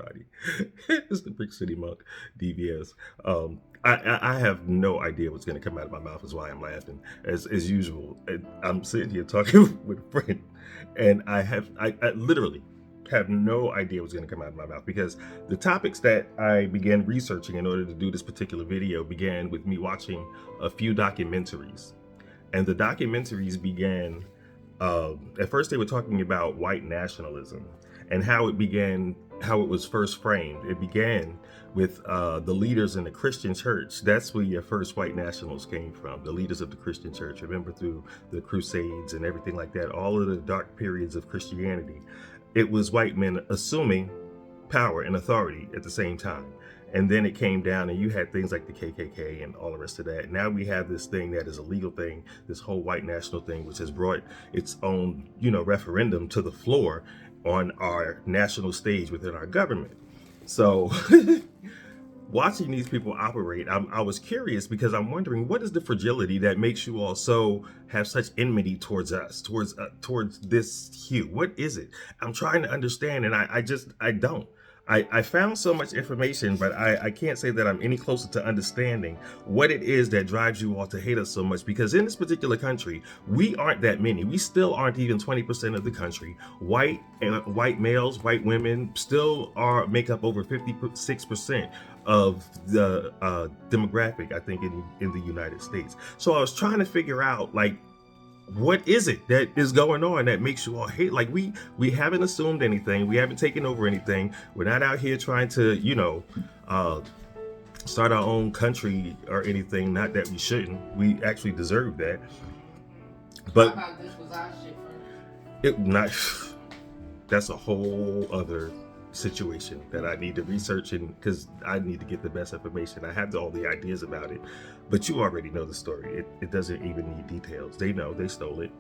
everybody. It's the Brick City Monk, DVS. I have no idea what's going to come out of my mouth, is why I'm laughing, as usual. I'm sitting here talking with a friend, and I literally have no idea what's going to come out of my mouth, because the topics that I began researching in order to do this particular video began with me watching a few documentaries. And the documentaries began, at first they were talking about white nationalism and how it began, how it was first framed. It began with the leaders in the Christian church. That's where your first white nationals came from, the leaders of the Christian church. Remember, through the Crusades and everything like that, all of the dark periods of Christianity, it was white men assuming power and authority at the same time. And then it came down and you had things like the KKK and all the rest of that. Now we have this thing that is a legal thing, this whole white national thing, which has brought its own, referendum to the floor on our national stage within our government. So watching these people operate, I was curious, because I'm wondering, what is the fragility that makes you all so have such enmity towards us, towards this hue? What is it? I'm trying to understand, and I don't. I found so much information, but I can't say that I'm any closer to understanding what it is that drives you all to hate us so much. Because in this particular country, we aren't that many. We still aren't even 20% of the country. White males, white women still make up over 56% of the demographic, I think, in the United States. So I was trying to figure out, like, what is it that is going on that makes you all hate? Like, we haven't assumed anything. We haven't taken over anything. We're not out here trying to, start our own country or anything. Not that we shouldn't. We actually deserve that. But how about this was our shit first? It not. That's a whole other situation that I need to research, and because I need to get the best information. I have all the ideas about it, but you already know the story. It doesn't even need details. They know they stole it,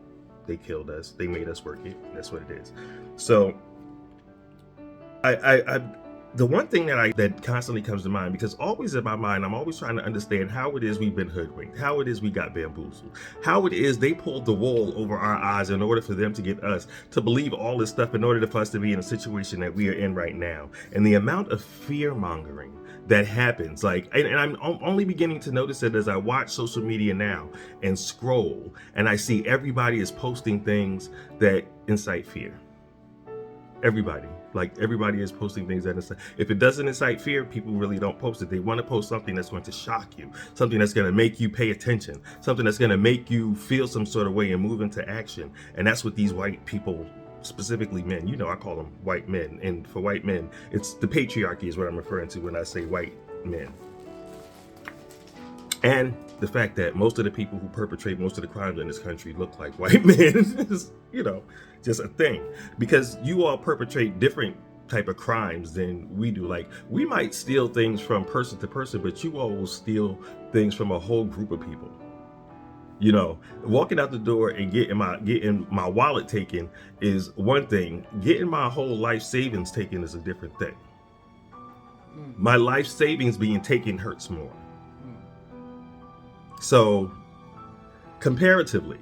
they killed us, they made us work it. That's what it is. So I the one thing that constantly comes to mind, because always in my mind, I'm always trying to understand how it is we've been hoodwinked, how it is we got bamboozled, how it is they pulled the wool over our eyes in order for them to get us to believe all this stuff in order for us to be in a situation that we are in right now. And the amount of fear mongering that happens, like, and I'm only beginning to notice it as I watch social media now and scroll, and I see everybody is posting things that incite fear. Everybody is posting things that incite. If it doesn't incite fear, people really don't post it. They want to post something that's going to shock you, something that's going to make you pay attention, something that's going to make you feel some sort of way and move into action. And that's what these white people, specifically men, I call them white men. And for white men, it's the patriarchy is what I'm referring to when I say white men. And the fact that most of the people who perpetrate most of the crimes in this country look like white men is, just a thing. Because you all perpetrate different type of crimes than we do. Like, we might steal things from person to person, but you all will steal things from a whole group of people. Walking out the door and getting my wallet taken is one thing. Getting my whole life savings taken is a different thing. My life savings being taken hurts more. So comparatively,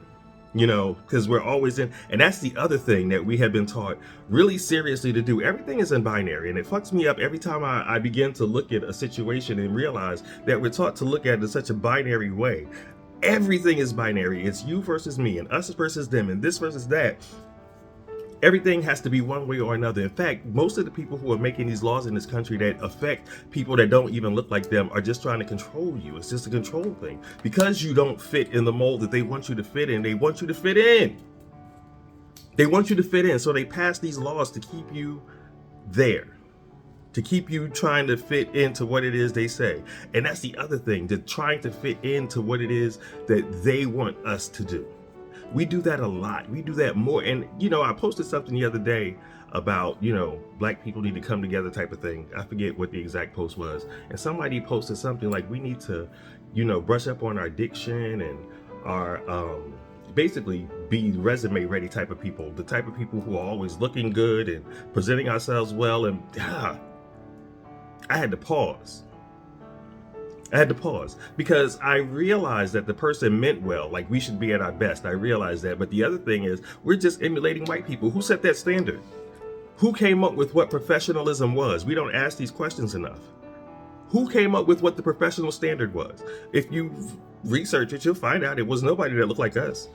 because we're always in, and that's the other thing that we have been taught really seriously to do. Everything is in binary, and it fucks me up every time I begin to look at a situation and realize that we're taught to look at it in such a binary way. Everything is binary. It's you versus me, and us versus them, and this versus that. Everything has to be one way or another. In fact, most of the people who are making these laws in this country that affect people that don't even look like them are just trying to control you. It's just a control thing. Because you don't fit in the mold that they want you to fit in, they want you to fit in. They want you to fit in. So they pass these laws to keep you there, to keep you trying to fit into what it is they say. And that's the other thing, to trying to fit into what it is that they want us to do. We do that a lot. We do that more. And, I posted something the other day about, black people need to come together type of thing. I forget what the exact post was. And somebody posted something like, we need to, brush up on our diction and our, basically be resume ready type of people. The type of people who are always looking good and presenting ourselves well. And I had to pause. Because I realized that the person meant well, like we should be at our best. I realized that. But the other thing is, we're just emulating white people. Who set that standard? Who came up with what professionalism was? We don't ask these questions enough. Who came up with what the professional standard was? If you research it, you'll find out it was nobody that looked like us.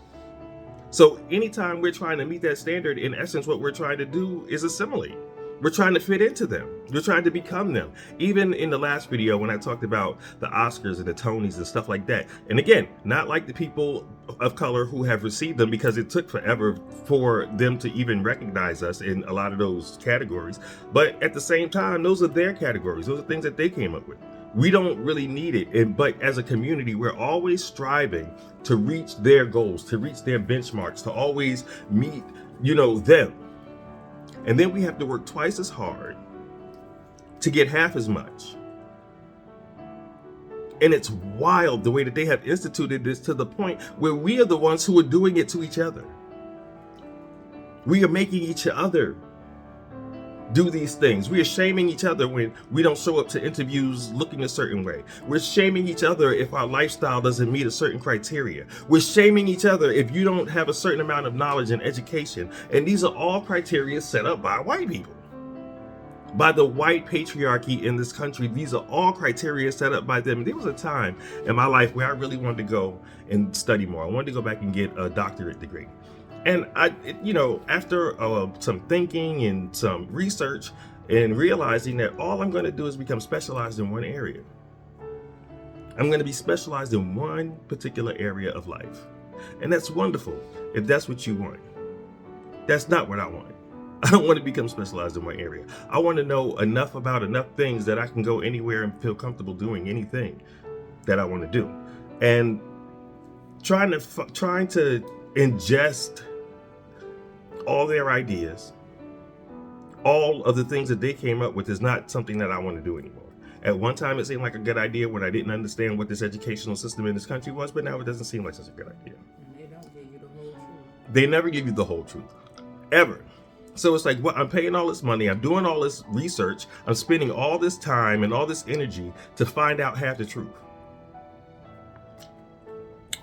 So anytime we're trying to meet that standard, in essence, what we're trying to do is assimilate. We're trying to fit into them. We're trying to become them. Even in the last video when I talked about the Oscars and the Tonys and stuff like that. And again, not like the people of color who have received them, because it took forever for them to even recognize us in a lot of those categories. But at the same time, those are their categories. Those are things that they came up with. We don't really need it. But as a community, we're always striving to reach their goals, to reach their benchmarks, to always meet, them. And then we have to work twice as hard to get half as much. And it's wild the way that they have instituted this, to the point where we are the ones who are doing it to each other. We are making each other do these things. We are shaming each other when we don't show up to interviews looking a certain way. We're shaming each other if our lifestyle doesn't meet a certain criteria. We're shaming each other if you don't have a certain amount of knowledge and education. And these are all criteria set up by white people, by the white patriarchy in this country. These are all criteria set up by them. There was a time in my life where I really wanted to go and study more. I wanted to go back and get a doctorate degree. And after some thinking and some research and realizing that all I'm going to do is become specialized in one area. I'm going to be specialized in one particular area of life. And that's wonderful if that's what you want. That's not what I want. I don't want to become specialized in one area. I want to know enough about enough things that I can go anywhere and feel comfortable doing anything that I want to do. And trying to ingest all their ideas, all of the things that they came up with, is not something that I want to do anymore. At one time, it seemed like a good idea when I didn't understand what this educational system in this country was, but now it doesn't seem like such a good idea. And they don't give you the whole truth. They never give you the whole truth, ever. So it's like, I'm paying all this money, I'm doing all this research, I'm spending all this time and all this energy to find out half the truth.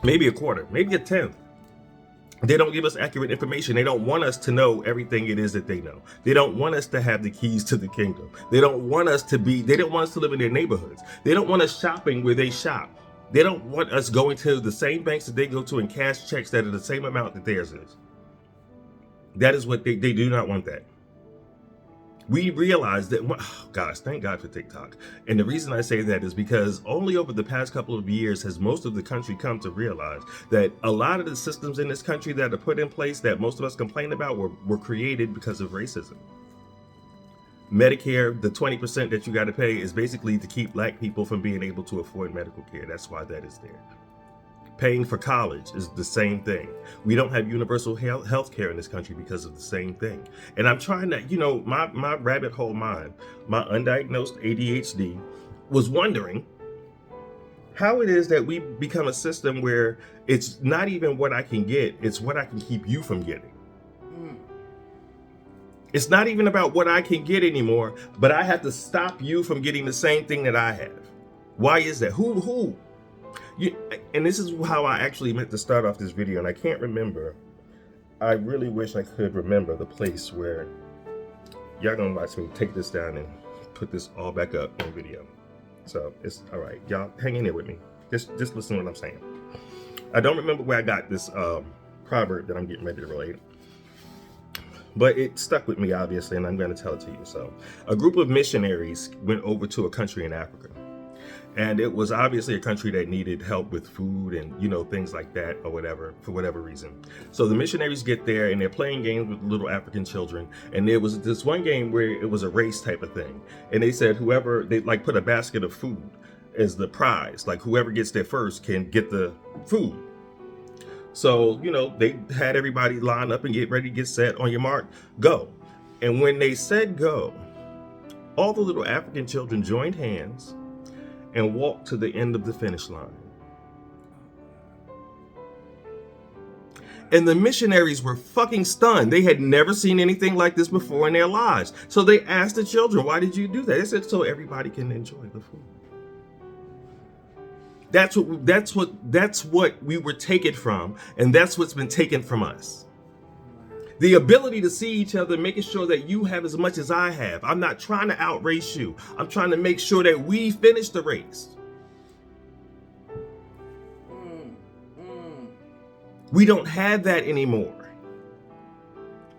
Maybe a quarter, maybe a tenth. They don't give us accurate information. They don't want us to know everything it is that they know. They don't want us to have the keys to the kingdom. They don't want us to live in their neighborhoods. They don't want us shopping where they shop. They don't want us going to the same banks that they go to and cash checks that are the same amount that theirs is. That is what they do not want that. We realize that, oh gosh, thank God for TikTok. And the reason I say that is because only over the past couple of years has most of the country come to realize that a lot of the systems in this country that are put in place that most of us complain about were created because of racism. Medicare, the 20% that you got to pay, is basically to keep black people from being able to afford medical care. That's why that is there. Paying for college is the same thing. We don't have universal health care in this country because of the same thing. And I'm trying to, my rabbit hole mind, my undiagnosed ADHD, was wondering how it is that we become a system where it's not even what I can get, it's what I can keep you from getting. It's not even about what I can get anymore, but I have to stop you from getting the same thing that I have. Why is that? Who? And this is how I actually meant to start off this video, and I can't remember. I really wish I could remember the place where y'all gonna watch me take this down and put this all back up in video. So it's all right, y'all hang in there with me. Just listen to what I'm saying. I don't remember where I got this proverb that I'm getting ready to relate, but it stuck with me obviously, and I'm going to tell it to you. So a group of missionaries went over to a country in Africa. And it was obviously a country that needed help with food and, things like that or whatever, for whatever reason. So the missionaries get there and they're playing games with little African children. And there was this one game where it was a race type of thing. And they said they put a basket of food as the prize. Like whoever gets there first can get the food. So, they had everybody line up and get ready, get set, on your mark, go. And when they said go, all the little African children joined hands and walked to the end of the finish line. And the missionaries were fucking stunned. They had never seen anything like this before in their lives. So they asked the children, why did you do that? They said, so everybody can enjoy the food. That's what we were taken from, and that's what's been taken from us. The ability to see each other, making sure that you have as much as I have. I'm not trying to outrace you. I'm trying to make sure that we finish the race. We don't have that anymore.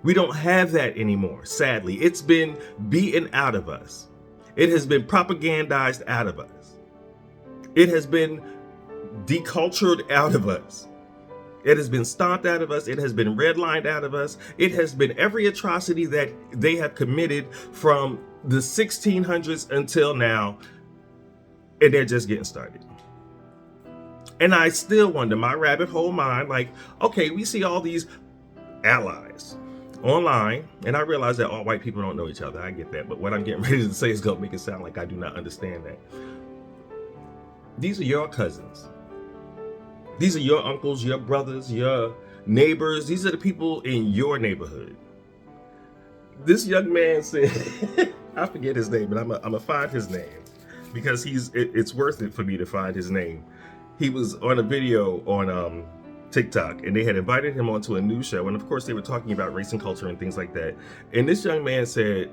We don't have that anymore, sadly. It's been beaten out of us. It has been propagandized out of us. It has been decultured out of us. It has been stomped out of us. It has been redlined out of us. It has been every atrocity that they have committed from the 1600s until now, and they're just getting started. And I still wonder, my rabbit hole mind, like, okay, we see all these allies online, and I realize that all white people don't know each other. I get that, but what I'm getting ready to say is going to make it sound like I do not understand that. These are your cousins. These are your uncles, your brothers, your neighbors. These are the people in your neighborhood. This young man said, I forget his name, but I'm gonna find his name because it's worth it for me to find his name. He was on a video on TikTok, and they had invited him onto a news show, and of course they were talking about race and culture and things like that. And this young man said,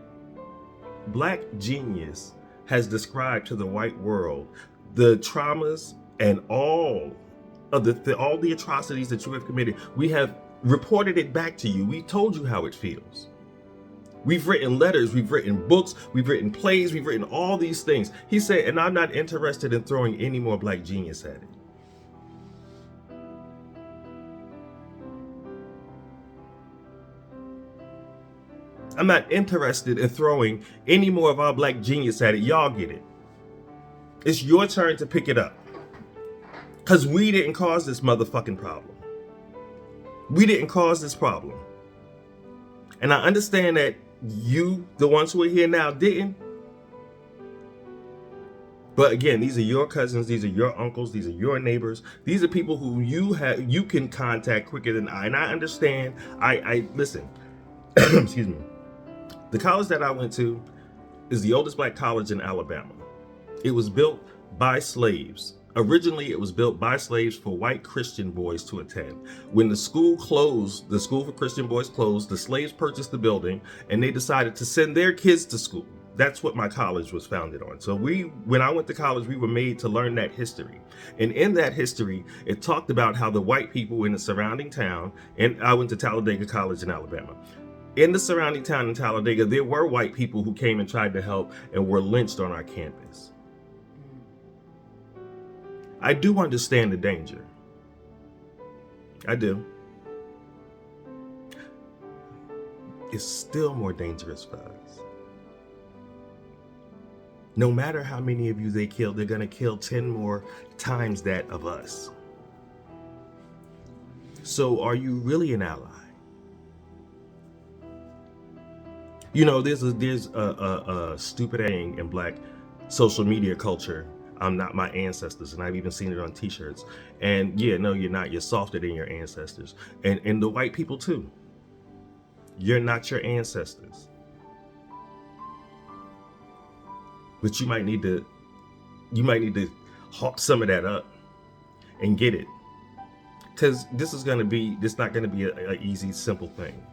Black genius has described to the white world the traumas and all of all the atrocities that you have committed. We have reported it back to you. We told you how it feels. We've written letters, we've written books, we've written plays, we've written all these things. He said, and I'm not interested in throwing any more black genius at it. I'm not interested in throwing any more of our black genius at it. Y'all get it. It's your turn to pick it up. Because we didn't cause this motherfucking problem. We didn't cause this problem. And I understand that you, the ones who are here now, didn't. But again, these are your cousins, these are your uncles, these are your neighbors. These are people who you can contact quicker than I. And I understand. I listen. Excuse me. The college that I went to is the oldest black college in Alabama. It was built by slaves. Originally, it was built by slaves for white Christian boys to attend. When the school closed, the school for Christian boys closed, the slaves purchased the building, and they decided to send their kids to school. That's what my college was founded on. So when I went to college, we were made to learn that history. And in that history, it talked about how the white people in the surrounding town, and I went to Talladega College in Alabama. In the surrounding town in Talladega, there were white people who came and tried to help and were lynched on our campus. I do understand the danger. I do. It's still more dangerous for us. No matter how many of you they kill, they're going to kill 10 more times that of us. So are you really an ally? You know, there's a stupid saying in black social media culture. I'm not my ancestors, and I've even seen it on t-shirts. And yeah, no, you're not. You're softer than your ancestors. And the white people too. You're not your ancestors. But you might need to hawk some of that up and get it. Because this not gonna be an easy, simple thing.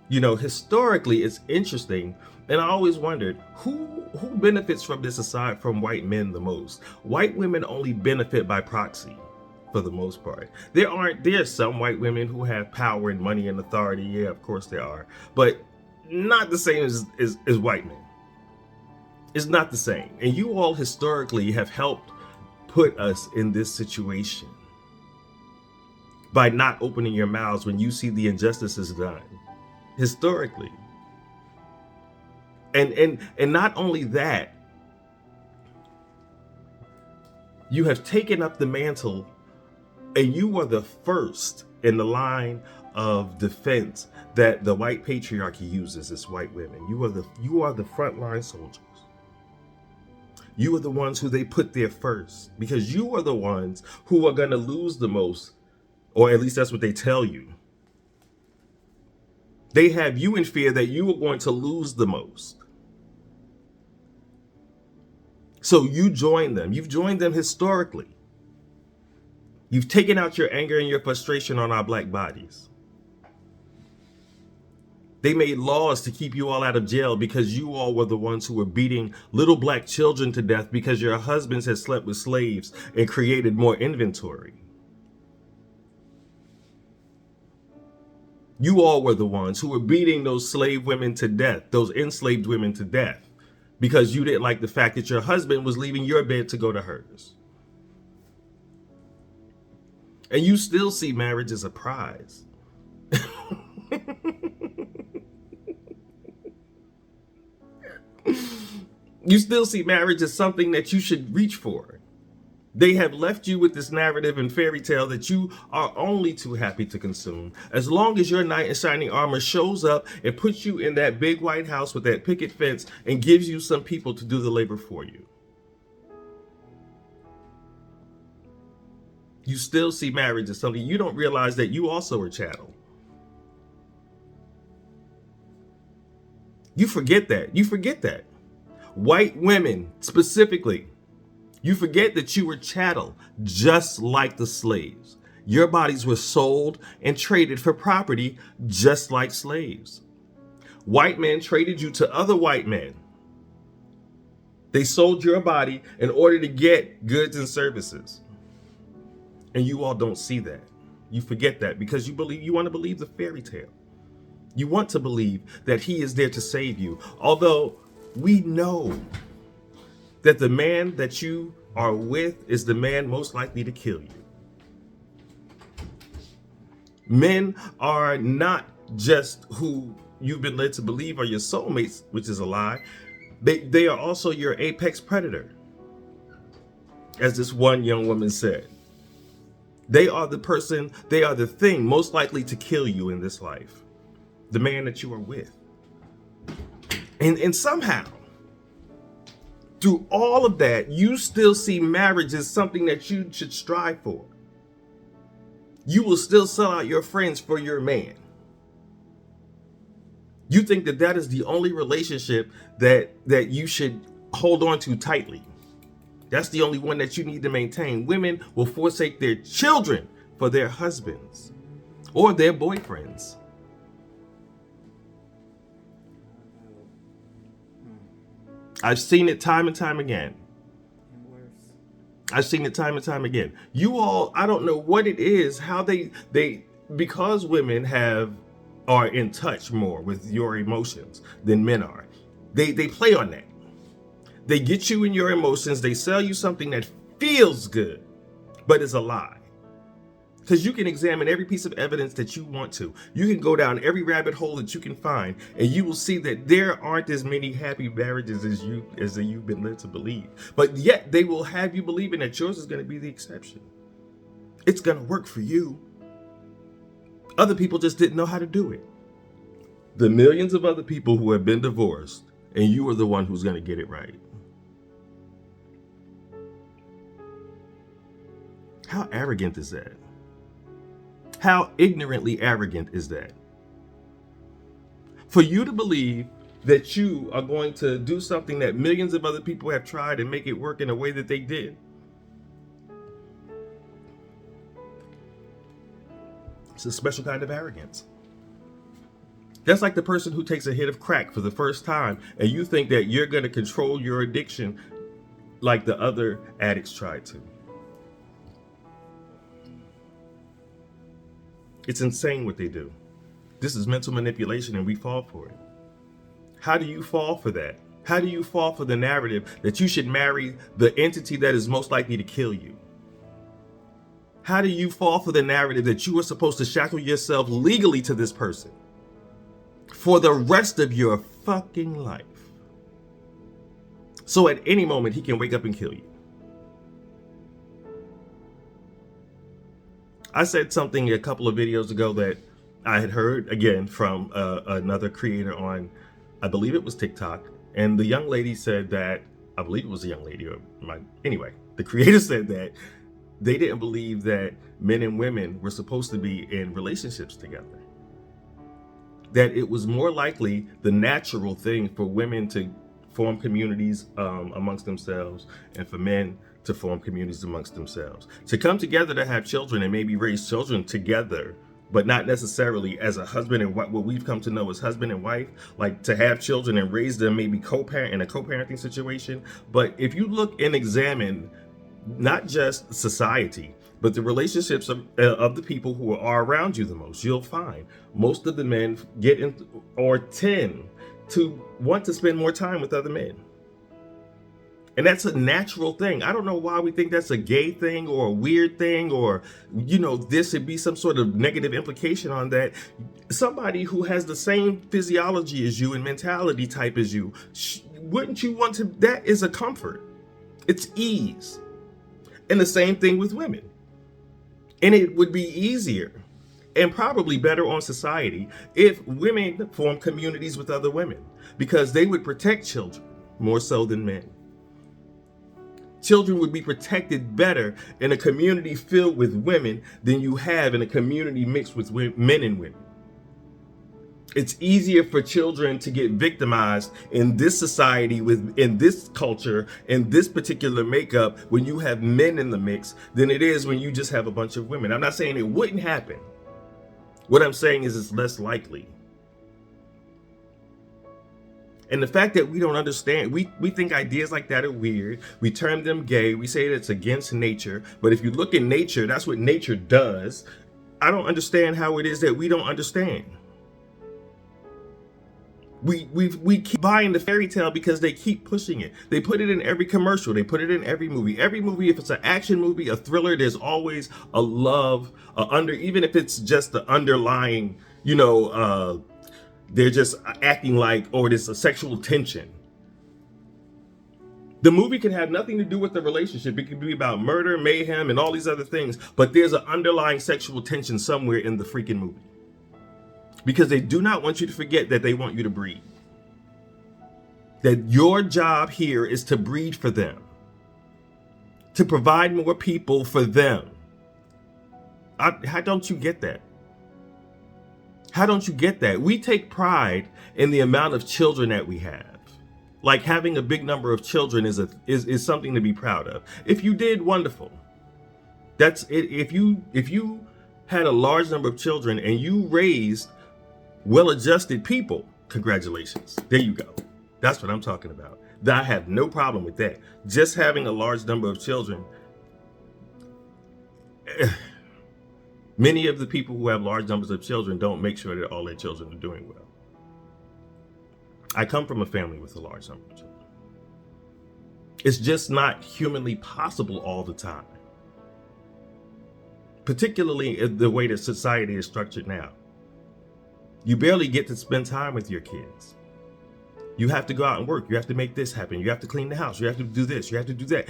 You know, historically, it's interesting, and I always wondered who benefits from this aside from white men the most. White women only benefit by proxy, for the most part. There are some white women who have power and money and authority. Yeah, of course there are, but not the same as white men. It's not the same, and you all historically have helped put us in this situation by not opening your mouths when you see the injustices done. Historically. And not only that, you have taken up the mantle, and you are the first in the line of defense that the white patriarchy uses as white women. You are the frontline soldiers. You are the ones who they put there first, because you are the ones who are going to lose the most, or at least that's what they tell you. They have you in fear that you are going to lose the most. So you join them. You've joined them historically. You've taken out your anger and your frustration on our black bodies. They made laws to keep you all out of jail because you all were the ones who were beating little black children to death because your husbands had slept with slaves and created more inventory. You all were the ones who were beating those slave women to death, those enslaved women to death, because you didn't like the fact that your husband was leaving your bed to go to hers. And you still see marriage as a prize. You still see marriage as something that you should reach for. They have left you with this narrative and fairy tale that you are only too happy to consume. As long as your knight in shining armor shows up and puts you in that big white house with that picket fence and gives you some people to do the labor for you. You still see marriage as something. You don't realize that you also are chattel. You forget that. You forget that. White women specifically. You forget that you were chattel, just like the slaves. Your bodies were sold and traded for property, just like slaves. White men traded you to other white men. They sold your body in order to get goods and services. And you all don't see that. You forget that because you want to believe the fairy tale. You want to believe that he is there to save you. Although we know that the man that you are with is the man most likely to kill you. Men are not just who you've been led to believe are your soulmates, which is a lie. They are also your apex predator. As this one young woman said, they are the thing most likely to kill you in this life. The man that you are with. And somehow, through all of that, you still see marriage as something that you should strive for. You will still sell out your friends for your man. You think that that is the only relationship that you should hold on to tightly. That's the only one that you need to maintain. Women will forsake their children for their husbands or their boyfriends. I've seen it time and time again. I've seen it time and time again. You all, I don't know what it is, how they because women are in touch more with your emotions than men are. They play on that. They get you in your emotions. They sell you something that feels good, but is a lie. Because you can examine every piece of evidence that you want to. You can go down every rabbit hole that you can find, and you will see that there aren't as many happy marriages as you've been led to believe. But yet they will have you believing that yours is going to be the exception. It's going to work for you. Other people just didn't know how to do it. The millions of other people who have been divorced, and you are the one who's going to get it right. How arrogant is that? How ignorantly arrogant is that? For you to believe that you are going to do something that millions of other people have tried and make it work in a way that they did. It's a special kind of arrogance. That's like the person who takes a hit of crack for the first time and you think that you're going to control your addiction like the other addicts tried to. It's insane what they do. This is mental manipulation and we fall for it. How do you fall for that? How do you fall for the narrative that you should marry the entity that is most likely to kill you? How do you fall for the narrative that you are supposed to shackle yourself legally to this person for the rest of your fucking life? So at any moment he can wake up and kill you. I said something a couple of videos ago that I had heard again from another creator on, I believe it was TikTok. And the young lady said that, I believe it was a young lady anyway, the creator said that they didn't believe that men and women were supposed to be in relationships together. That it was more likely the natural thing for women to form communities amongst themselves and for men to form communities amongst themselves. To come together to have children and maybe raise children together but not necessarily as a husband and what we've come to know as husband and wife, like to have children and raise them, maybe co-parent in a co-parenting situation. But if you look and examine not just society, but the relationships of the people who are around you the most, you'll find most of the men get in or tend to want to spend more time with other men. And that's a natural thing. I don't know why we think that's a gay thing or a weird thing, or, this would be some sort of negative implication on that. Somebody who has the same physiology as you and mentality type as you, wouldn't you want to? That is a comfort. It's ease. And the same thing with women. And it would be easier and probably better on society if women form communities with other women, because they would protect children more so than men. Children would be protected better in a community filled with women than you have in a community mixed with men and women. It's easier for children to get victimized in this society, in this culture, in this particular makeup, when you have men in the mix, than it is when you just have a bunch of women. I'm not saying it wouldn't happen. What I'm saying is it's less likely. And the fact that we don't understand, we think ideas like that are weird. We term them gay. We say that it's against nature. But if you look at nature, that's what nature does. I don't understand how it is that we don't understand. We keep buying the fairy tale because they keep pushing it. They put it in every commercial. They put it in every movie. Every movie, if it's an action movie, a thriller, there's always a love, even if it's just the underlying, they're just acting like, or there's a sexual tension. The movie can have nothing to do with the relationship. It could be about murder, mayhem, and all these other things. But there's an underlying sexual tension somewhere in the freaking movie. Because they do not want you to forget that they want you to breed. That your job here is to breed for them. To provide more people for them. How don't you get that? How don't you get that? We take pride in the amount of children that we have. Like having a big number of children is something to be proud of. If you did, wonderful. That's it. If you had a large number of children and you raised well-adjusted people, congratulations. There you go. That's what I'm talking about. I have no problem with that. Just having a large number of children. Many of the people who have large numbers of children don't make sure that all their children are doing well. I come from a family with a large number of children. It's just not humanly possible all the time. Particularly the way that society is structured now. You barely get to spend time with your kids. You have to go out and work. You have to make this happen. You have to clean the house. You have to do this. You have to do that.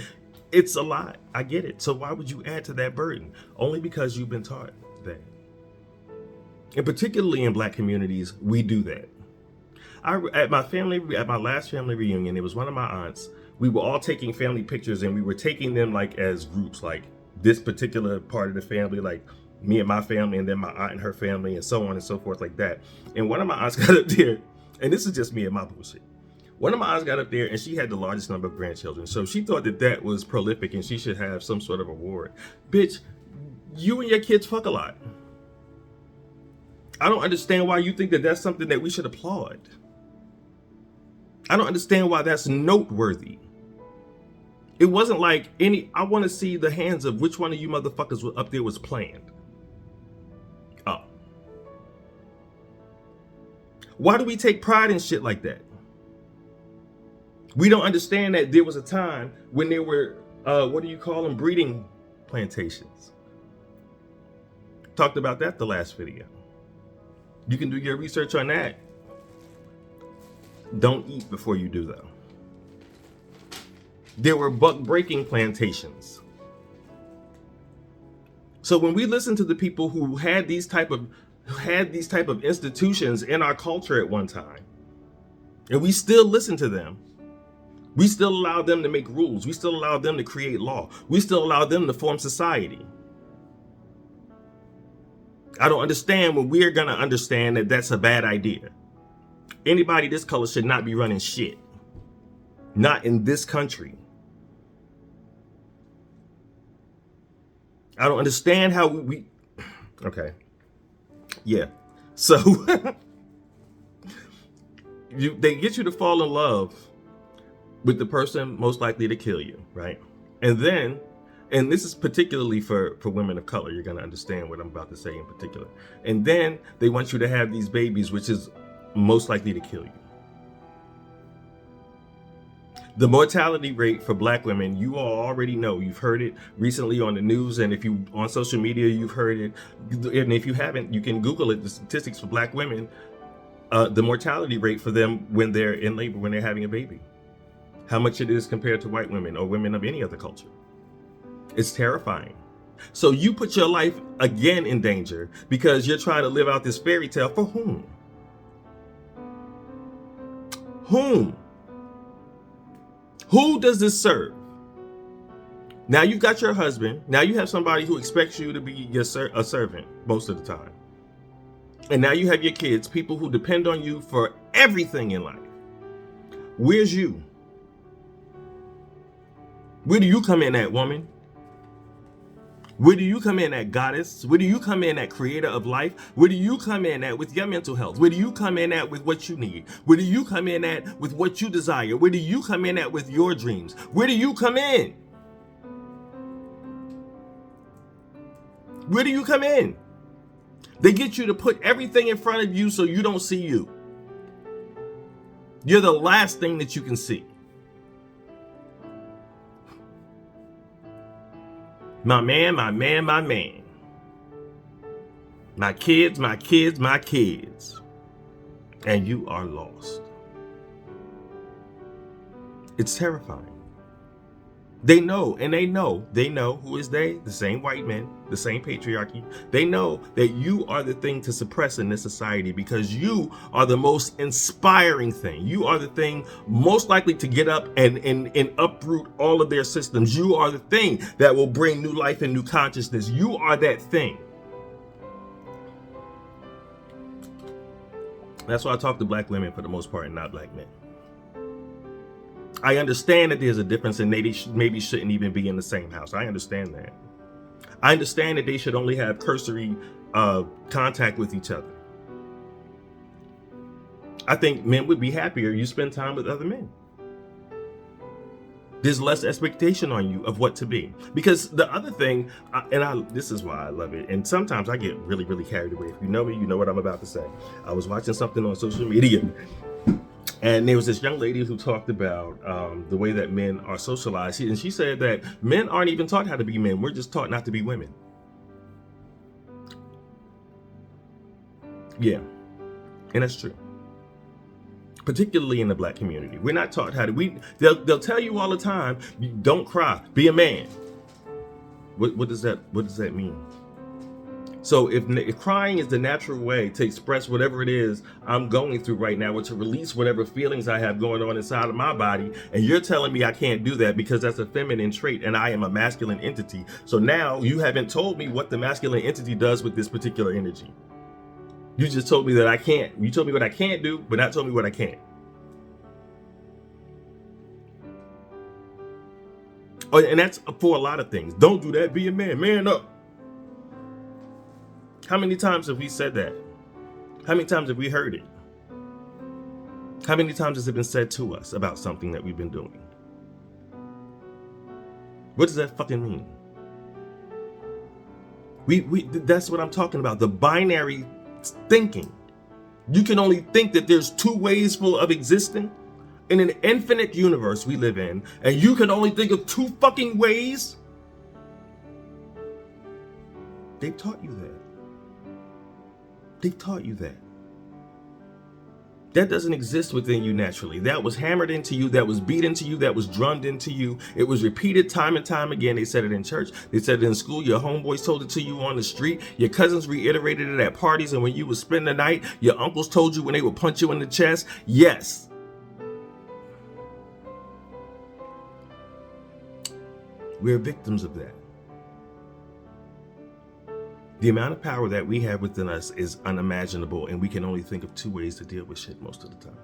It's a lot. I get it. So why would you add to that burden? Only because you've been taught that. And particularly in Black communities, we do that. At my last family reunion, it was one of my aunts. We were all taking family pictures and we were taking them like as groups, like this particular part of the family, like me and my family, and then my aunt and her family, and so on and so forth, like that. And one of my aunts got up there, and this is just me and my bullshit. One of my aunts got up there and she had the largest number of grandchildren. So she thought that was prolific and she should have some sort of award. Bitch, you and your kids fuck a lot. I don't understand why you think that that's something that we should applaud. I don't understand why that's noteworthy. It wasn't like I want to see the hands of which one of you motherfuckers up there was planned. Oh. Why do we take pride in shit like that? We don't understand that there was a time when there were, breeding plantations. Talked about that the last video. You can do your research on that. Don't eat before you do, though. There were buck breaking plantations. So when we listen to the people who had these type of institutions in our culture at one time, and we still listen to them, we still allow them to make rules, we still allow them to create law, we still allow them to form society. I don't understand when we're gonna understand that that's a bad idea. Anybody this color should not be running shit. Not in this country. I don't understand how we okay. Yeah. So they get you to fall in love with the person most likely to kill you, right? And then, and this is particularly for women of color, you're going to understand what I'm about to say in particular. And then they want you to have these babies, which is most likely to kill you. The mortality rate for black women, you all already know. You've heard it recently on the news, and if you on social media, you've heard it. And if you haven't, you can Google it. The statistics for black women, the mortality rate for them when they're in labor, when they're having a baby, how much it is compared to white women or women of any other culture. It's terrifying. So you put your life again in danger because you're trying to live out this fairy tale for whom? Whom? Who does this serve? Now you've got your husband. Now you have somebody who expects you to be a servant most of the time. And now you have your kids, people who depend on you for everything in life. Where's you? Where do you come in at, woman? Where do you come in at, goddess? Where do you come in at, creator of life? Where do you come in at with your mental health? Where do you come in at with what you need? Where do you come in at with what you desire? Where do you come in at with your dreams? Where do you come in? Where do you come in? They get you to put everything in front of you so you don't see you. You're the last thing that you can see. My man, my man, my man. My kids, my kids, my kids. And you are lost. It's terrifying. They know, and they know who is they? The same white men, the same patriarchy. They know that you are the thing to suppress in this society because you are the most inspiring thing. You are the thing most likely to get up and uproot all of their systems. You are the thing that will bring new life and new consciousness. You are that thing. That's why I talk to black women for the most part and not black men. I understand that there's a difference and they maybe shouldn't even be in the same house. I understand that. I understand that they should only have cursory contact with each other. I think men would be happier you spend time with other men. There's less expectation on you of what to be. Because the other thing, this is why I love it, and sometimes I get really, really carried away. If you know me, you know what I'm about to say. I was watching something on social media, and there was this young lady who talked about the way that men are socialized. And she said that men aren't even taught how to be men. We're just taught not to be women. Yeah, and that's true. Particularly in the black community. We're not taught how to, they'll tell you all the time, don't cry, be a man. What does that mean? So if crying is the natural way to express whatever it is I'm going through right now, or to release whatever feelings I have going on inside of my body, and you're telling me I can't do that because that's a feminine trait and I am a masculine entity. So now you haven't told me what the masculine entity does with this particular energy. You just told me that I can't. You told me what I can't do, but not told me what I can. Oh, and that's for a lot of things. Don't do that. Be a man. Man up. How many times have we said that? How many times have we heard it? How many times has it been said to us about something that we've been doing? What does that fucking mean? That's what I'm talking about. The binary thinking. You can only think that there's two ways of existing in an infinite universe we live in, and you can only think of two fucking ways. They've taught you that. They've taught you that. That doesn't exist within you naturally. That was hammered into you, that was beat into you, that was drummed into you. It was repeated time and time again. They said it in church, they said it in school, your homeboys told it to you on the street, your cousins reiterated it at parties, and when you would spend the night, your uncles told you when they would punch you in the chest. Yes. We're victims of that. The amount of power that we have within us is unimaginable, and we can only think of two ways to deal with shit most of the time.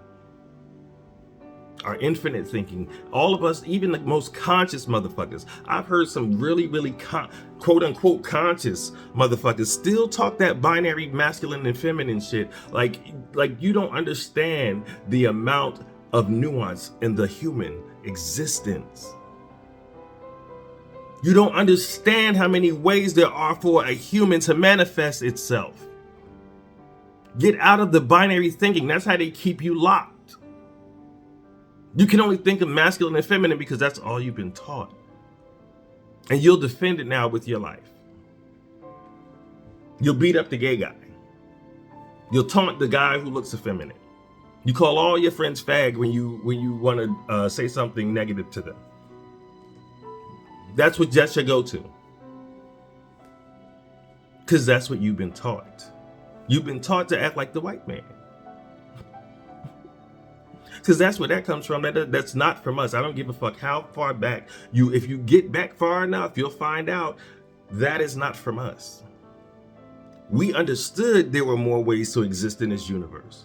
our infinite thinking, all of us, even the most conscious motherfuckers. I've heard some really quote unquote conscious motherfuckers still talk that binary masculine and feminine shit. Like you don't understand the amount of nuance in the human existence. You don't understand how many ways there are for a human to manifest itself. Get out of the binary thinking. That's how they keep you locked. You can only think of masculine and feminine because that's all you've been taught. And you'll defend it now with your life. You'll beat up the gay guy. You'll taunt the guy who looks effeminate. You call all your friends fag when you want to say something negative to them. That's your go-to. Because that's what you've been taught. You've been taught to act like the white man. Because that's where that comes from. That's not from us. I don't give a fuck how far back if you get back far enough, you'll find out that is not from us. We understood there were more ways to exist in this universe.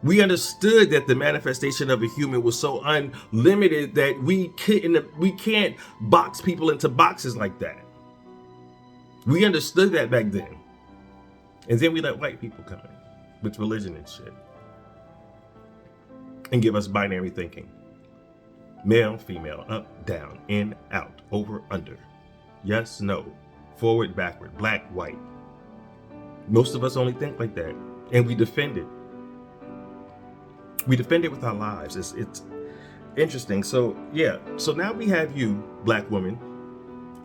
We understood that the manifestation of a human was so unlimited that we can't box people into boxes like that. We understood that back then. And then we let white people come in with religion and shit and give us binary thinking. Male, female, up, down, in, out, over, under. Yes, no, forward, backward, black, white. Most of us only think like that, and we defend it. We defend it with our lives. It's interesting. So yeah, so now we have you, black woman.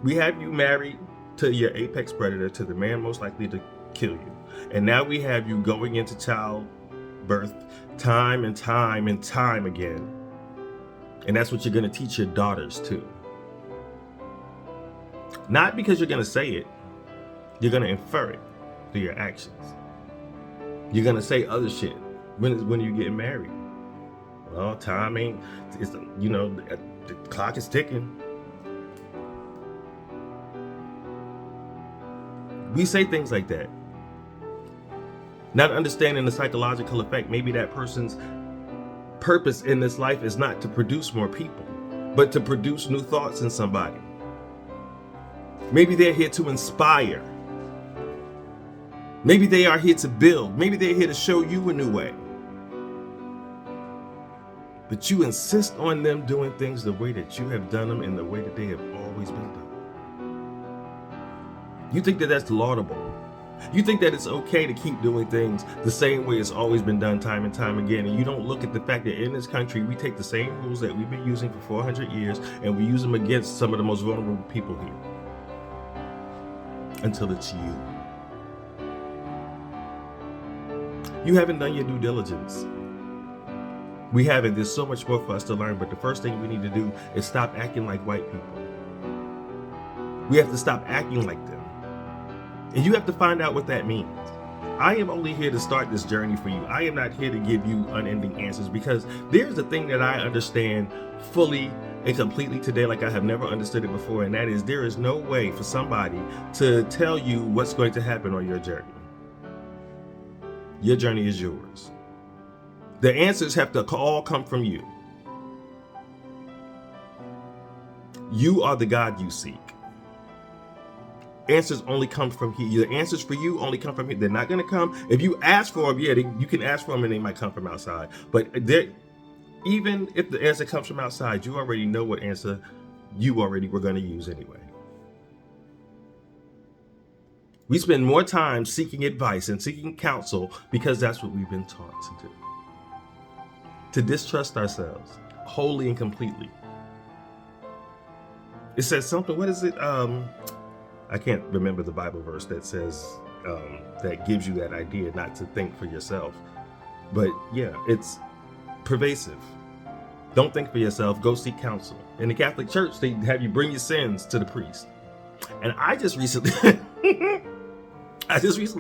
We have you married to your apex predator, to the man most likely to kill you. And now we have you going into childbirth time and time and time again. And that's what you're going to teach your daughters too. Not because you're going to say it, you're going to infer it through your actions. You're going to say other shit when you get married. Well, time ain't, the clock is ticking. We say things like that. Not understanding the psychological effect. Maybe that person's purpose in this life is not to produce more people, but to produce new thoughts in somebody. Maybe they're here to inspire. Maybe they are here to build. Maybe they're here to show you a new way. But you insist on them doing things the way that you have done them and the way that they have always been done. You think that that's laudable. You think that it's okay to keep doing things the same way it's always been done time and time again. And you don't look at the fact that in this country, we take the same rules that we've been using for 400 years and we use them against some of the most vulnerable people here. Until it's you. You haven't done your due diligence. We haven't. There's so much more for us to learn, but the first thing we need to do is stop acting like white people. We have to stop acting like them. And you have to find out what that means. I am only here to start this journey for you. I am not here to give you unending answers, because there's the thing that I understand fully and completely today like I have never understood it before, and that is there is no way for somebody to tell you what's going to happen on your journey. Your journey is yours. The answers have to all come from you. You are the God you seek. Answers only come from here. The answers for you only come from here. They're not going to come. If you ask for them, you can ask for them and they might come from outside. But even if the answer comes from outside, you already know what answer you already were going to use anyway. We spend more time seeking advice and seeking counsel because that's what we've been taught to do. To distrust ourselves wholly and completely. It says something, what is it? I can't remember the Bible verse that says, that gives you that idea not to think for yourself. But yeah, it's pervasive. Don't think for yourself, go seek counsel. In the Catholic Church, they have you bring your sins to the priest. And I just recently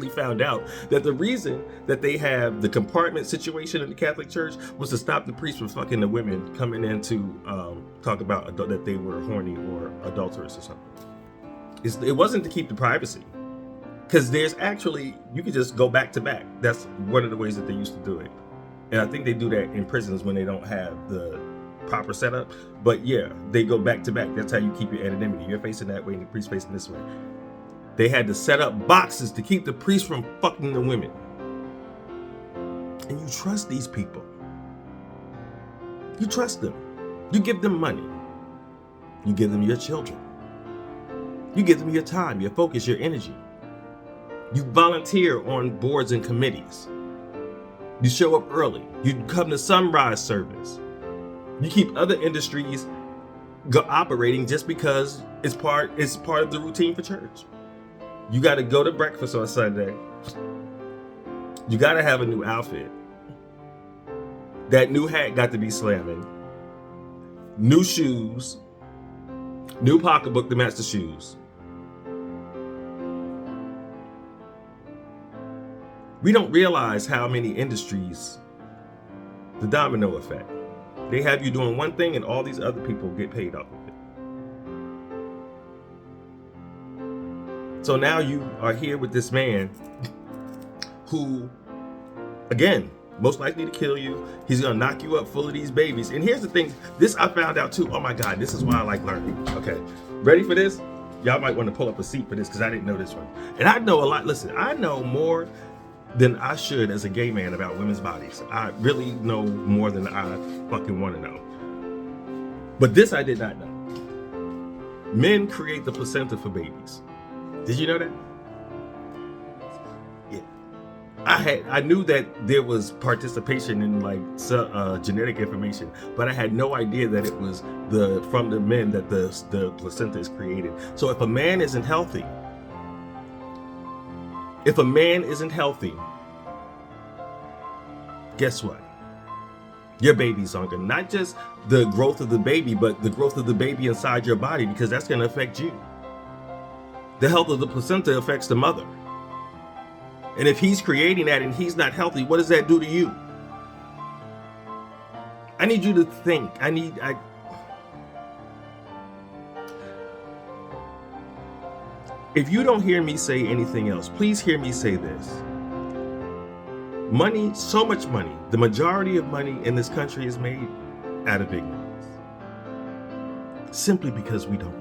found out that the reason that they have the compartment situation in the Catholic Church was to stop the priests from fucking the women coming in to talk about that they were horny or adulterous or something. It wasn't to keep the privacy, because there's actually, you can just go back to back. That's one of the ways that they used to do it. And I think they do that in prisons when they don't have the proper setup. But yeah, they go back to back. That's how you keep your anonymity. You're facing that way and the priest facing this way. They had to set up boxes to keep the priest from fucking the women. And you trust these people. You trust them. You give them money. You give them your children. You give them your time, your focus, your energy. You volunteer on boards and committees. You show up early. You come to sunrise service. You keep other industries operating just because it's part of the routine for church. You got to go to breakfast on Sunday. You got to have a new outfit. That new hat got to be slamming. New shoes. New pocketbook to match the shoes. We don't realize how many industries, the domino effect. They have you doing one thing and all these other people get paid off of it. So now you are here with this man who, again, most likely to kill you. He's gonna knock you up full of these babies. And here's the thing, this I found out too. Oh my God, this is why I like learning. Okay, ready for this? Y'all might want to pull up a seat for this because I didn't know this one. And I know a lot, listen, I know more than I should as a gay man about women's bodies. I really know more than I fucking want to know. But this I did not know. Men create the placenta for babies. Did you know that? Yeah. I knew that there was participation in like genetic information, but I had no idea that it was from the men that the placenta is created. So if a man isn't healthy, guess what? Your baby's on good. Not just the growth of the baby, but the growth of the baby inside your body, because that's going to affect you. The health of the placenta affects the mother. And if he's creating that and he's not healthy, what does that do to you? I need you to think. If you don't hear me say anything else, please hear me say this. Money, so much money, the majority of money in this country is made out of ignorance. Simply because we don't know.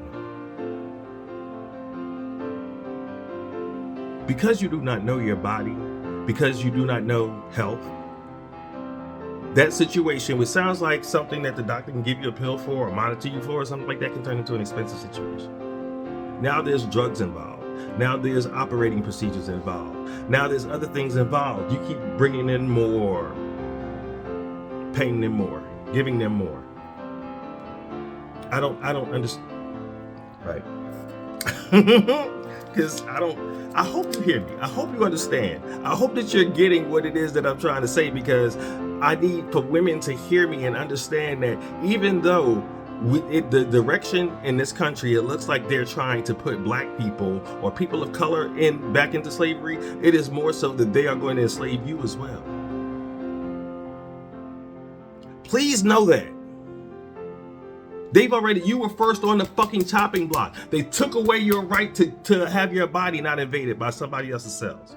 Because you do not know your body, because you do not know health, that situation, which sounds like something that the doctor can give you a pill for or monitor you for or something like that, can turn into an expensive situation. Now there's drugs involved. Now there's operating procedures involved. Now there's other things involved. You keep bringing in more, paying them more, giving them more. I don't understand, right? Because I hope you hear me. I hope you understand. I hope that you're getting what it is that I'm trying to say, because I need for women to hear me and understand that even though the direction in this country, it looks like they're trying to put black people or people of color back into slavery, it is more so that they are going to enslave you as well. Please know that. You were first on the fucking chopping block. They took away your right to have your body not invaded by somebody else's cells.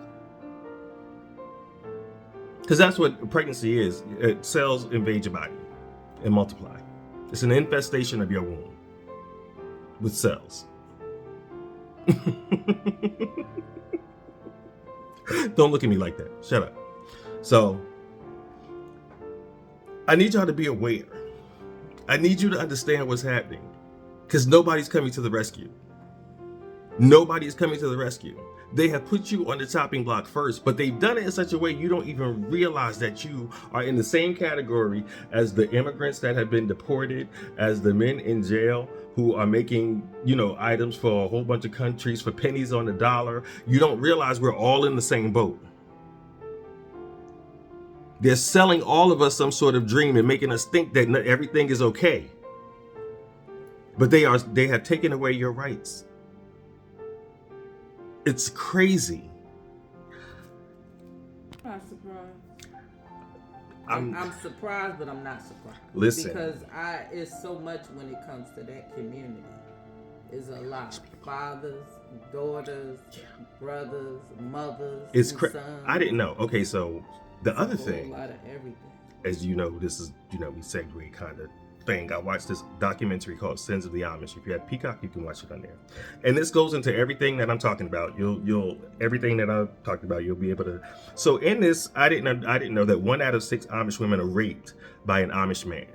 Because that's what pregnancy is. Cells invade your body and multiply. It's an infestation of your womb with cells. Don't look at me like that. Shut up. So, I need y'all to be aware. I need you to understand what's happening, because nobody's coming to the rescue. Nobody is coming to the rescue. They have put you on the chopping block first, but they've done it in such a way you don't even realize that you are in the same category as the immigrants that have been deported, as the men in jail who are making, items for a whole bunch of countries for pennies on the dollar. You don't realize we're all in the same boat. They're selling all of us some sort of dream and making us think that everything is okay. But they have taken away your rights. It's crazy. I'm not surprised. I'm surprised, but I'm not surprised. Listen. Because it's so much when it comes to that community. It's a lot. Fathers, daughters, brothers, mothers, sons. I didn't know. Okay, so the other thing. A lot of everything. as you know, this is, we segue kind of thing. I watched this documentary called Sins of the Amish. If you have Peacock, you can watch it on there. And this goes into everything that I'm talking about. You'll everything that I've talked about, you'll be able to. So in this, I didn't know that 1 out of 6 Amish women are raped by an Amish man.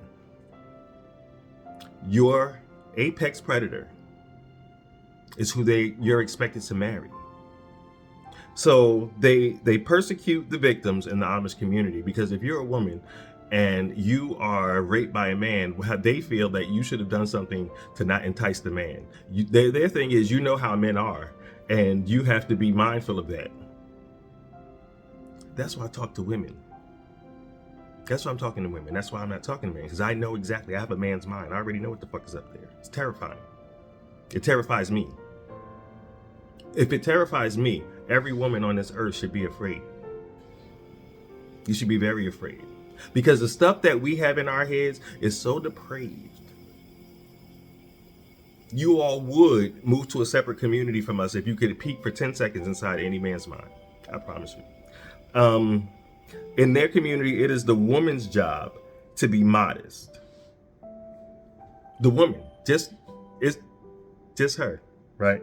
Your apex predator is who you're expected to marry. So they persecute the victims in the Amish community, because if you're a woman and you are raped by a man, they feel that you should have done something to not entice the man. Their thing is, how men are, and you have to be mindful of that. That's why I talk to women. That's why I'm talking to women. That's why I'm not talking to men, because I know exactly. I have a man's mind. I already know what the fuck is up there. It's terrifying. It terrifies me. If it terrifies me, every woman on this earth should be afraid. You should be very afraid. Because the stuff that we have in our heads is so depraved. You all would move to a separate community from us if you could peek for 10 seconds inside any man's mind. I promise you. In their community, it is the woman's job to be modest. The woman, it's just her, right?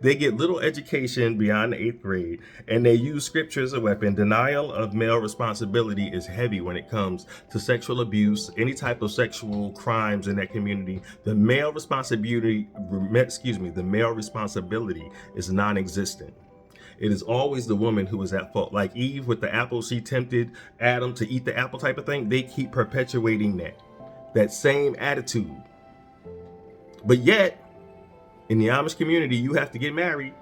They get little education beyond the 8th grade, and they use scripture as a weapon. Denial of male responsibility is heavy when it comes to sexual abuse, any type of sexual crimes in that community. The male responsibility is non-existent. It is always the woman who is at fault. Like Eve with the apple, she tempted Adam to eat the apple type of thing. They keep perpetuating that same attitude. But yet, in the Amish community, you have to get married.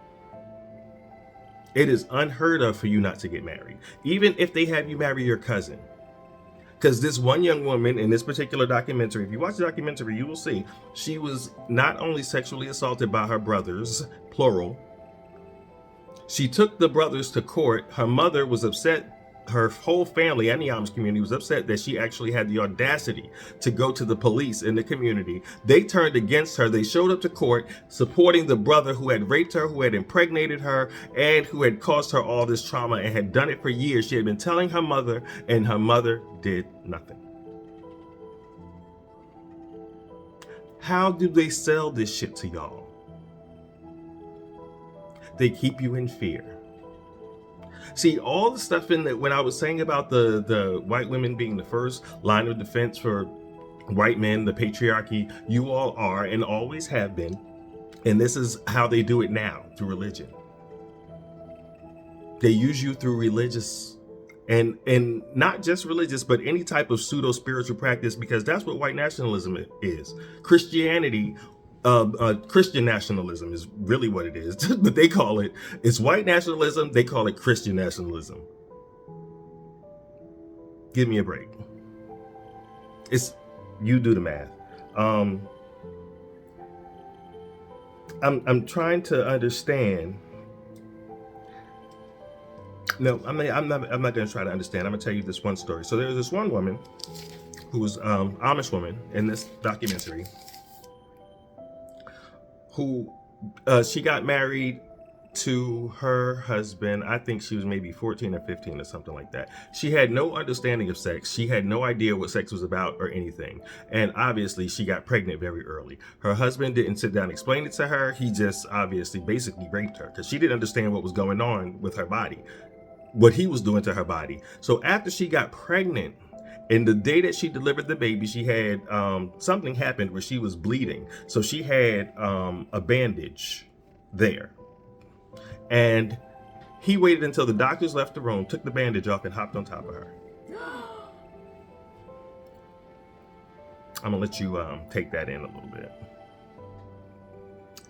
It is unheard of for you not to get married, even if they have you marry your cousin. Because this one young woman in this particular documentary, if you watch the documentary, you will see she was not only sexually assaulted by her brothers, plural. She took the brothers to court. Her mother was upset. Her whole family and the Amish community was upset that she actually had the audacity to go to the police in the community. They turned against her. They showed up to court supporting the brother who had raped her, who had impregnated her, and who had caused her all this trauma and had done it for years. She had been telling her mother, and her mother did nothing. How do they sell this shit to y'all? They keep you in fear. See, all the stuff when I was saying about the white women being the first line of defense for white men, the patriarchy, you all are and always have been. And this is how they do it now, through religion. They use you through religious and not just religious, but any type of pseudo spiritual practice, because that's what white nationalism is. Christianity. Christian nationalism is really what it is, but it's white nationalism. They call it Christian nationalism. Give me a break. You do the math. I'm trying to understand. No, I'm not going to try to understand. I'm going to tell you this one story. So there was this one woman who was Amish woman in this documentary, who she got married to her husband. I think she was maybe 14 or 15 or something like that. She had no understanding of sex. She had no idea what sex was about or anything. And obviously she got pregnant very early. Her husband didn't sit down and explain it to her. He just obviously basically raped her because she didn't understand what was going on with her body, what he was doing to her body. So after she got pregnant, and the day that she delivered the baby, she had something happened where she was bleeding. So she had a bandage there. And he waited until the doctors left the room, took the bandage off, and hopped on top of her. I'm going to let you take that in a little bit.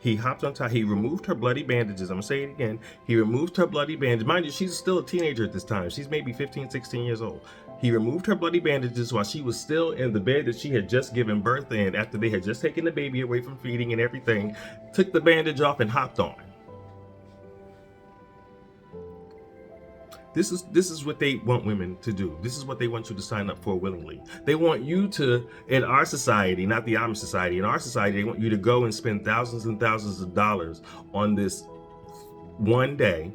He hopped on top. He removed her bloody bandages. I'm going to say it again. He removed her bloody bandage. Mind you, she's still a teenager at this time. She's maybe 15, 16 years old. He removed her bloody bandages while she was still in the bed that she had just given birth in, after they had just taken the baby away from feeding and everything, took the bandage off and hopped on. This is what they want women to do. This is what they want you to sign up for willingly. They want you to, in our society, not the Amish society, in our society, they want you to go and spend thousands and thousands of dollars on this one day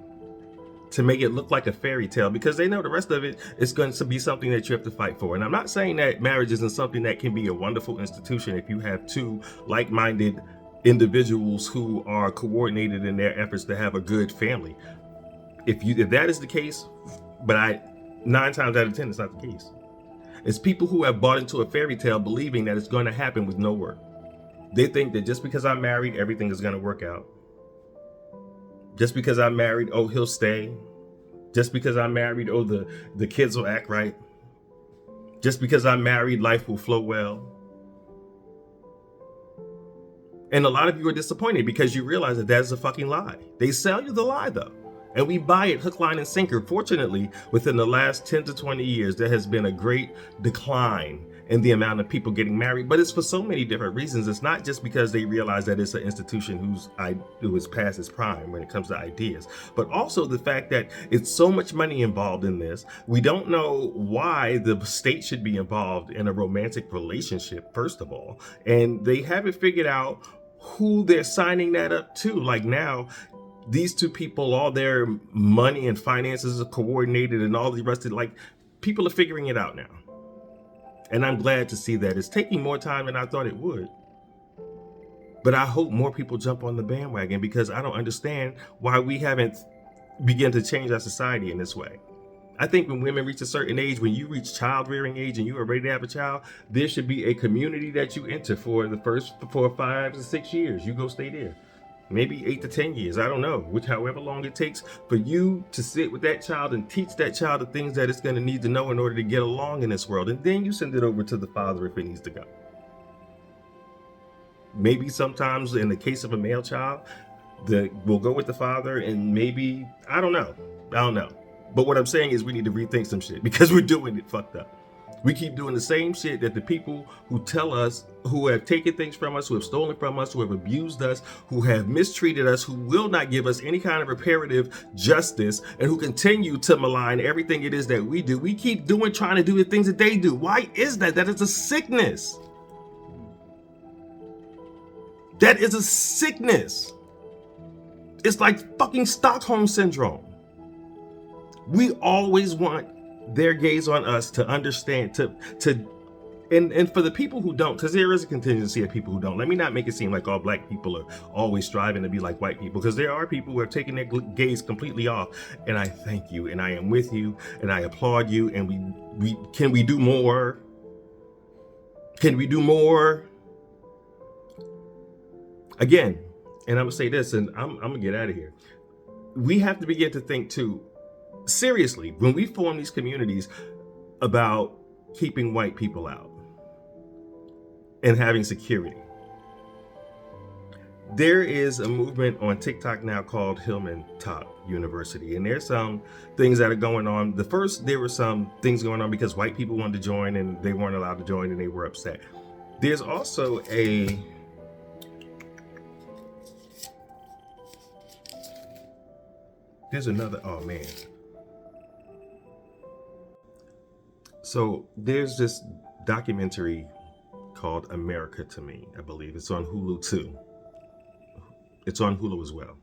to make it look like a fairy tale, because they know the rest of it is going to be something that you have to fight for. And I'm not saying that marriage isn't something that can be a wonderful institution if you have two like-minded individuals who are coordinated in their efforts to have a good family. If that is the case, but 9 times out of 10 it's not the case. It's people who have bought into a fairy tale believing that it's going to happen with no work. They think that just because I'm married, everything is going to work out. Just because I'm married, oh, he'll stay. Just because I'm married, oh, the kids will act right. Just because I'm married, life will flow well. And a lot of you are disappointed because you realize that that's a fucking lie. They sell you the lie, though. And we buy it hook, line, and sinker. Fortunately, within the last 10 to 20 years, there has been a great decline in the amount of people getting married. But it's for so many different reasons. It's not just because they realize that it's an institution who is past its prime when it comes to ideas, but also the fact that it's so much money involved in this. We don't know why the state should be involved in a romantic relationship, first of all. And they haven't figured out who they're signing that up to. Like now, these two people, all their money and finances are coordinated and all the rest of it. Like, people are figuring it out now. And I'm glad to see that. It's taking more time than I thought it would. But I hope more people jump on the bandwagon, because I don't understand why we haven't begun to change our society in this way. I think when women reach a certain age, when you reach child rearing age and you are ready to have a child, there should be a community that you enter for the first 4, 5 to 6 years. You go stay there. Maybe 8 to 10 years, I don't know, however long it takes for you to sit with that child and teach that child the things that it's going to need to know in order to get along in this world. And then you send it over to the father if it needs to go. Maybe sometimes in the case of a male child, we'll go with the father, and maybe, I don't know. But what I'm saying is we need to rethink some shit, because we're doing it fucked up. We keep doing the same shit that the people who tell us, who have taken things from us, who have stolen from us, who have abused us, who have mistreated us, who will not give us any kind of reparative justice, and who continue to malign everything it is that we do. We keep trying to do the things that they do. Why is that? That is a sickness. That is a sickness. It's like fucking Stockholm syndrome. We always want their gaze on us to understand, and for the people who don't, because there is a contingency of people who don't. Let me not make it seem like all black people are always striving to be like white people, because there are people who have taken their gaze completely off. And I thank you, and I am with you, and I applaud you. And we can we do more? Can we do more? Again, and I'm gonna say this, and I'm gonna get out of here. We have to begin to think too seriously when we form these communities about keeping white people out and having security. There is a movement on TikTok now called Hillman Top University, and there's some things that are going on. There were some things going on because white people wanted to join and they weren't allowed to join, and they were upset. There's also there's another, oh man. So there's this documentary called America to Me, I believe. It's on Hulu too. It's on Hulu as well.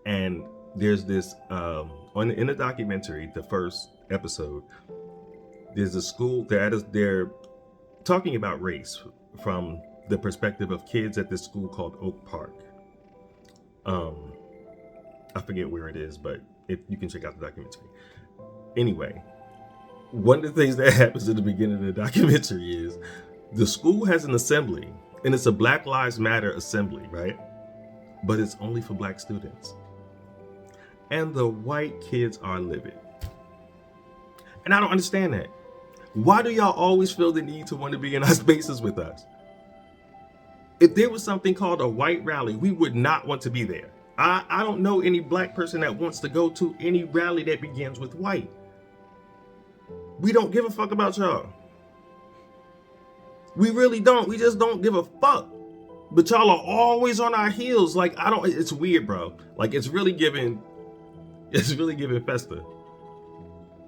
And there's this, in the documentary, the first episode, there's a school they're talking about race from the perspective of kids at this school called Oak Park. I forget where it is, but you can check out the documentary. Anyway, one of the things that happens at the beginning of the documentary is the school has an assembly, and it's a Black Lives Matter assembly, right? But it's only for black students. And the white kids are livid. And I don't understand that. Why do y'all always feel the need to want to be in our spaces with us? If there was something called a white rally, we would not want to be there. I don't know any black person that wants to go to any rally that begins with white. We don't give a fuck about y'all. We really don't. We just don't give a fuck. But y'all are always on our heels. Like, it's weird, bro. Like, it's really giving Festa.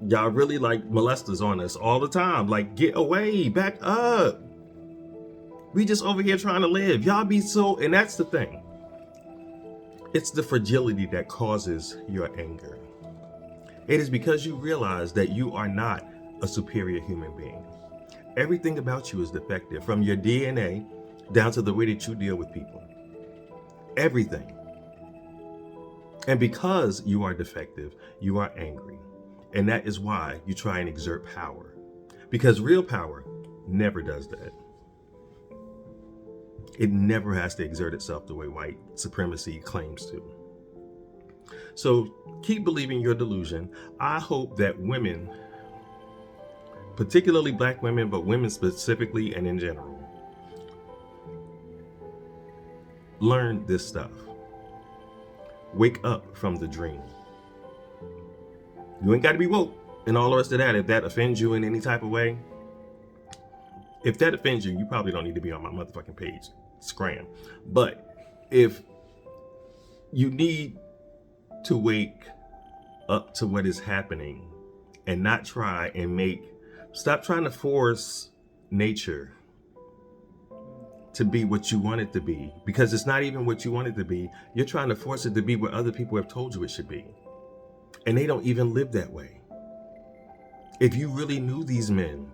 Y'all really like molesters on us all the time. Like, get away, back up. We just over here trying to live. Y'all be so, and that's the thing. It's the fragility that causes your anger. It is because you realize that you are not a superior human being. Everything about you is defective, from your DNA down to the way that you deal with people. Everything. And because you are defective, you are angry. And that is why you try and exert power. Because real power never does that. It never has to exert itself the way white supremacy claims to. So keep believing your delusion. I hope that women, particularly black women, but women specifically and in general, learn this stuff. Wake up from the dream. You ain't got to be woke and all the rest of that. If that offends you in any type of way, if that offends you, you probably don't need to be on my motherfucking page. Scram. But if you need to wake up to what is happening and not try and stop trying to force nature to be what you want it to be, because it's not even what you want it to be. You're trying to force it to be what other people have told you it should be. And they don't even live that way. If you really knew these men,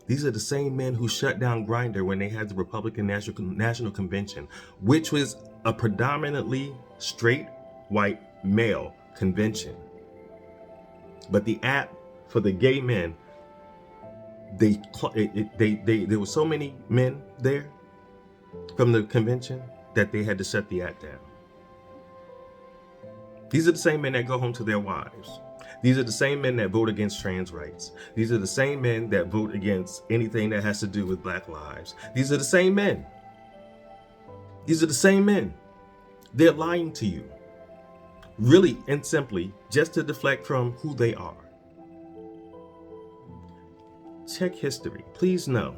these are the same men who shut down Grindr when they had the Republican National Convention, which was a predominantly straight white male convention. But the app for the gay men, there were so many men there from the convention that they had to shut the app down. These are the same men that go home to their wives. These are the same men that vote against trans rights. These are the same men that vote against anything that has to do with Black lives. These are the same men. These are the same men. They're lying to you, really and simply, just to deflect from who they are. Check history. Please know,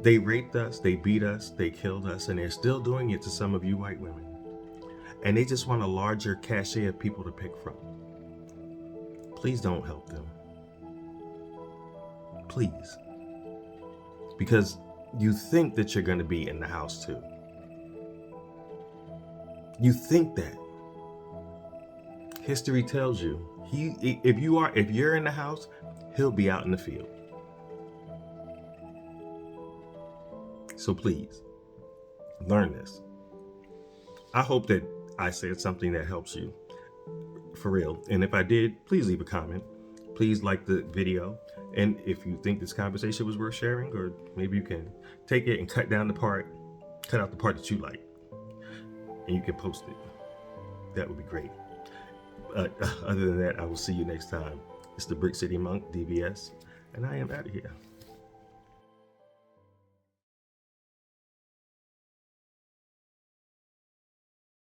they raped us, they beat us, they killed us, and they're still doing it to some of you white women. And they just want a larger cachet of people to pick from. Please don't help them. Please. Because you think that you're going to be in the house too. You think that. History tells you, if you're in the house, he'll be out in the field. So please, learn this. I hope that I said something that helps you. For real. And if I did, please leave a comment. Please like the video. And if you think this conversation was worth sharing, or maybe you can take it and cut out the part that you like, and you can post it. That would be great. Other than that, I will see you next time. It's the Brick City Monk, DVS, and I am out of here.